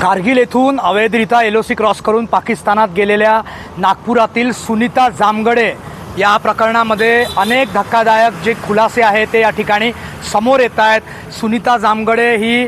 कारगिल येथून अवैधरित्या LOC cross करून पाकिस्तानात गेलेल्या नागपुरातील सुनीता जामगडे या प्रकरणामध्ये अनेक धक्कादायक जे खुलासे आहेत ते या ठिकाणी समोर येत आहेत। सुनीता जामगडे ही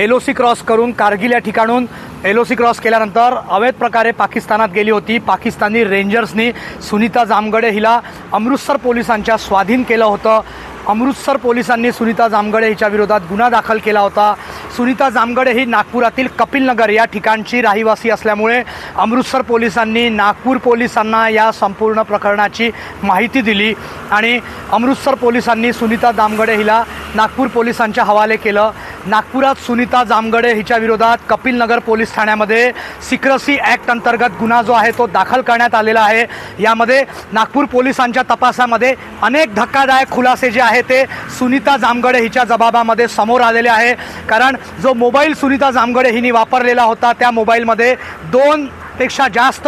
LOC क्रॉस करून कारगिल या ठिकाणून LOC क्रॉस केल्यानंतर अवैध प्रकारे पाकिस्तानात गेली होती। पाकिस्तानी रेंजर्सनी सुनीता जामगडे हिला अमृतसर पोलिसांच्या स्वाधीन केलं होतं। अमृतसर पोलिसांनी सुनीता जामगडे हिच्या विरोधात गुन्हा दाखल केला होता। सुनीता जामगडे ही नागपुरातील कपिल नगर या ठिकाणची रहिवासी असल्यामुळे अमृतसर पोलिसांनी नागपूर पोलिसांना या संपूर्ण प्रकरणाची माहिती दिली आणि अमृतसर पोलिसांनी सुनीता जामगडे हिला नागपूर पोलिसांच्या हवाले केलं। नागपुरात सुनीता जामगडे हिच्या विरोधात कपिल नगर पोलीस ठाण्यामध्ये सिक्रेसी ॲक्ट अंतर्गत गुन्हा जो आहे तो दाखल करण्यात आलेला आहे। यामध्ये नागपूर पोलिसांच्या तपासामध्ये अनेक धक्कादायक खुलासे जे आहे ते सुनीता जामगडे हिच्या जबाबामध्ये समोर आलेले आहे। कारण जो मोबाईल सुनीता जामगडे हिने वापरलेला होता त्या मोबाईलमध्ये 2 पेक्षा जास्त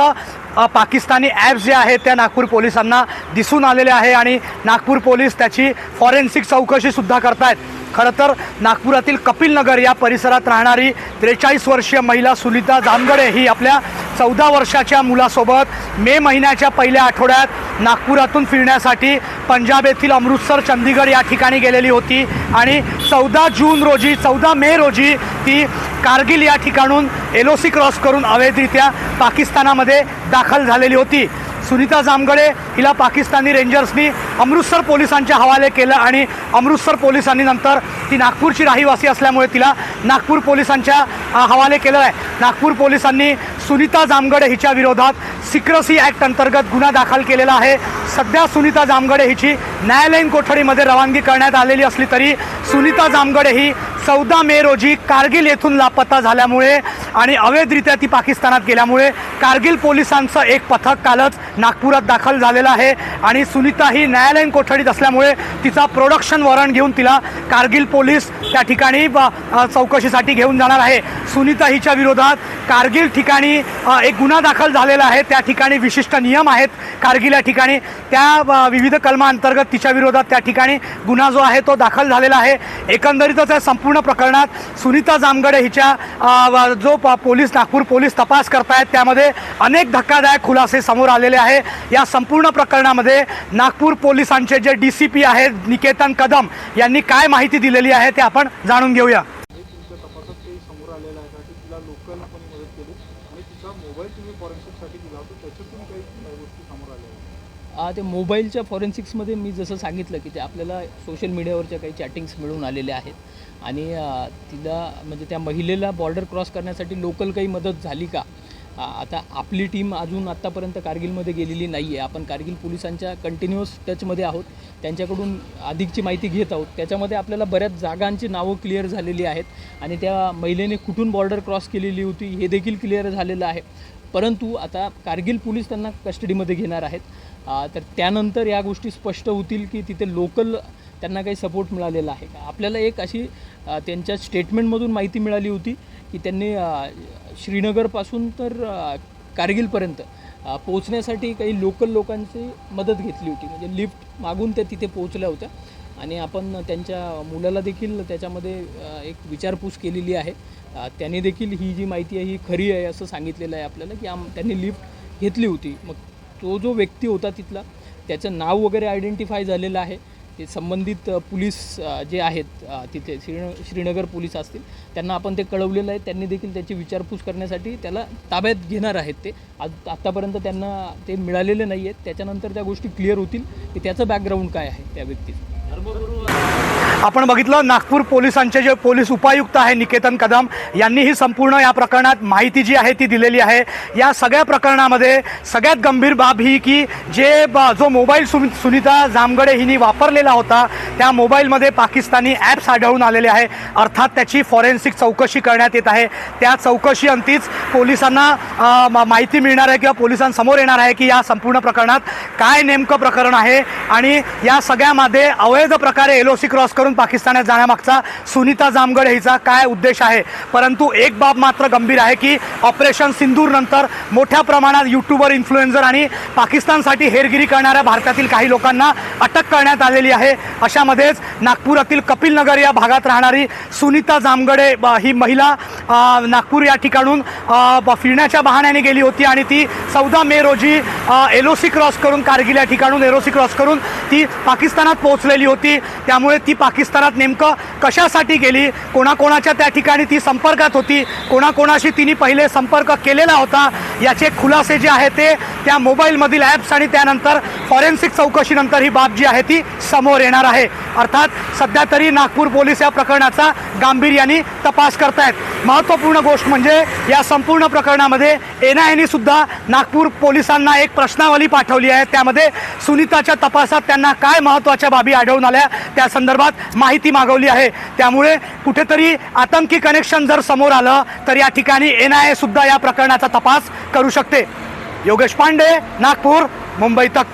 पाकिस्तानी ॲप्स जे आहेत त्या नागपूर पोलिसांना दिसून आलेले आहे आणि नागपूर पोलीस त्याची फॉरेन्सिक चौकशीसुद्धा करतायत। खरं तर नागपुरातील कपिल नगर या परिसरात राहणारी 43 वर्षीय महिला सुनीता जामगडे ही आपल्या 14 वर्षाच्या मुलासोबत मे महिन्याच्या पहिल्या आठवड्यात नागपुरातून फिरण्यासाठी पंजाब येथील अमृतसर चंदीगड या ठिकाणी गेलेली होती आणि 14 मे रोजी ती कारगिल या ठिकाणून LOC क्रॉस करून अवैधरित्या पाकिस्तानामध्ये दाखल झालेली होती। सुनीता जामगडे हिला पाकिस्तानी रेंजर्सनी अमृतसर पोलिसांच्या हवाले केलं आणि अमृतसर पोलिसांनी नंतर ती नागपूरची रहिवासी असल्यामुळे तिला नागपूर पोलिसांच्या हवाले केलं आहे। नागपूर पोलिसांनी सुनीता जामगडे हिच्या विरोधात सिक्रेसी ॲक्ट अंतर्गत गुन्हा दाखल केलेला आहे। सध्या सुनीता जामगडे हिची न्यायालयीन कोठडीमध्ये रवानगी करण्यात आलेली असली तरी सुनीता जामगडे ही 14 मे रोजी कारगिल येथून लापता झाल्यामुळे आणि अवैधरित्या ती पाकिस्तानात गेल्यामुळे कारगिल पोलिसांचं एक पथक कालच नागपुरात दाखल झालेलं आहे आणि सुनीता ही न्यायालयीन कोठडीत असल्यामुळे तिचा प्रोडक्शन वॉरंट घेऊन तिला कारगिल पोलीस त्या ठिकाणी चौकशीसाठी घेऊन जाणार आहे। सुनीता हिच्या विरोधात कारगिल ठिकाणी एक गुन्हा दाखल झालेला आहे। त्या ठिकाणी विशिष्ट नियम आहेत कारगिल या ठिकाणी, त्या विविध कलमांतर्गत तिच्या विरोधात त्या ठिकाणी गुन्हा जो आहे तो दाखल झालेला आहे। एकंदरीतच या संपूर्ण प्रकरणात सुनीता जामगडे हिच्या जो नागपूर पोलीस तपास करतायत त्यामध्ये अनेक धक्कादायक खुलासे समोर आलेले आहे। या संपूर्ण प्रकरणामध्ये नागपूर पोलिसांचे जे DCP आहेत निकेतन कदम यांनी काय माहिती दिलेली आहे ते आपण जाणून घेऊया। ते मोबाईलच्या फॉरेन्सिक्समध्ये मी जसं सांगितलं की ते आपल्याला सोशल मीडियावरच्या काही चॅटिंग्स मिळून आलेल्या आहेत आणि तिला म्हणजे त्या महिलेला बॉर्डर क्रॉस करण्यासाठी लोकल काही मदत झाली का? आता आपली टीम अजून आत्तापर्यंत कारगिलमध्ये गेलेली नाही आहे। आपण कारगिल पोलिसांच्या कंटिन्युअस टचमध्ये आहोत, त्यांच्याकडून अधिकची माहिती घेत आहोत। त्याच्यामध्ये आपल्याला बऱ्याच जागांची नावं क्लिअर झालेली आहेत आणि त्या महिलेने कुठून बॉर्डर क्रॉस केलेली होती हे देखील क्लिअर झालेलं आहे। परंतु आता कारगिल पोलीस त्यांना कस्टडीमध्ये घेणार आहेत, तर त्यानंतर या गोष्टी स्पष्ट होतील की तिथे लोकल त्यांना काही सपोर्ट मिळालेला आहे का। आपल्याला एक अशी त्यांच्या स्टेटमेंटमधून माहिती मिळाली होती की त्यांनी श्रीनगरपासून तर कारगिलपर्यंत पोहोचण्यासाठी काही लोकल लोकांची मदत घेतली होती, म्हणजे लिफ्ट मागून त्या तिथे पोहोचल्या होत्या आणि आपण त्यांच्या मुलाला देखील त्याच्यामध्ये एक विचारपूस केलेली आहे। त्यांनी देखील ही जी माहिती आहे ही खरी आहे असं सांगितलेलं आहे आपल्याला की त्यांनी लिफ्ट घेतली होती। मग तो जो व्यक्ती होता तिथला त्याचं नाव वगैरे आयडेंटिफाय झालेलं आहे। ते संबंधित पोलीस जे आहेत तिथे श्रीनगर पोलीस असतील त्यांना आपण ते कळवलेलं आहे। त्यांनी देखील त्याची विचारपूस करण्यासाठी त्याला ताब्यात घेणार आहेत। ते आत्तापर्यंत त्यांना ते मिळालेले नाही आहेत, त्याच्यानंतर त्या गोष्टी क्लिअर होतील की त्याचं बॅकग्राऊंड काय आहे त्या व्यक्तीचं। आपण बघितलं नागपूर पोलिसांचे जे पोलीस उपायुक्त आहे निकेतन कदम यांनी ही संपूर्ण या प्रकरणात माहिती जी आहे ती दिलेली आहे। या सगळ्या प्रकरणामध्ये सगळ्यात गंभीर बाब ही की जो मोबाईल सुनीता जामगडे हिने वापरलेला होता त्या मोबाईलमध्ये पाकिस्तानी ॲप्स आढळून आलेले आहे। अर्थात त्याची फॉरेन्सिक चौकशी करण्यात येत आहे। त्या चौकशी अंतीच पोलिसांना माहिती मिळणार आहे किंवा पोलिसांसमोर येणार आहे की या संपूर्ण प्रकरणात काय नेमकं प्रकरण आहे आणि या सगळ्यामध्ये अवैध अवैध प्रकारे LOC क्रॉस करून पाकिस्तानात जाण्यामागचा सुनीता जामगडे हिचा काय उद्देश आहे. परंतु एक बाब मात्र गंभीर आहे की ऑपरेशन सिंदूर नंतर मोठ्या प्रमाणात यूट्यूबर, इन्फ्लुएन्सर आणि पाकिस्तानसाठी हेरगिरी करणाऱ्या भारतातील काही लोकांना अटक करण्यात आलेली आहे. अशामध्येच नागपुरातील कपिल नगर या भागात राहणारी सुनीता जामगडे ही महिला नागपूर या ठिकाणून फिरण्याच्या बहाण्याने गेली होती आणि ती 14 मे रोजी LOC क्रॉस करून, कारगिल या ठिकाणून LOC क्रॉस करून ती पाकिस्तानात पोहोचलेली होती. त्यामुळे ती पाकिस्तानात नेमकं कशासाठी गेली, कोणाकोणाच्या त्या ठिकाणी ती संपर्कात होती, कोणाकोणाशी तिने पहिले संपर्क केलेला होता, याचे खुलासे जे आहे ते त्या मोबाईलमधील ॲप्स आणि त्यानंतर फॉरेन्सिक चौकशीनंतर ही बाब जी आहे ती समोर येणार आहे. अर्थात सध्या तरी नागपूर पोलीस या प्रकरणाचा गांभीर्याने तपास करतायत. महत्त्वपूर्ण गोष्ट म्हणजे या संपूर्ण प्रकरणामध्ये NIAने सुद्धा नागपूर पोलिसांना एक प्रश्नावली पाठवली आहे. त्यामध्ये सुनीताच्या तपासात त्यांना काय महत्त्वाच्या बाबी आढळून आल्या त्या संदर्भात माहिती मागवली आहे. त्यामुळे कुठेतरी आतंकी कनेक्शन जर समोर आलं तर या ठिकाणी NIA सुद्धा या प्रकरणाचा तपास करू शकते. योगेश पांडे, नागपूर, मुंबई तक.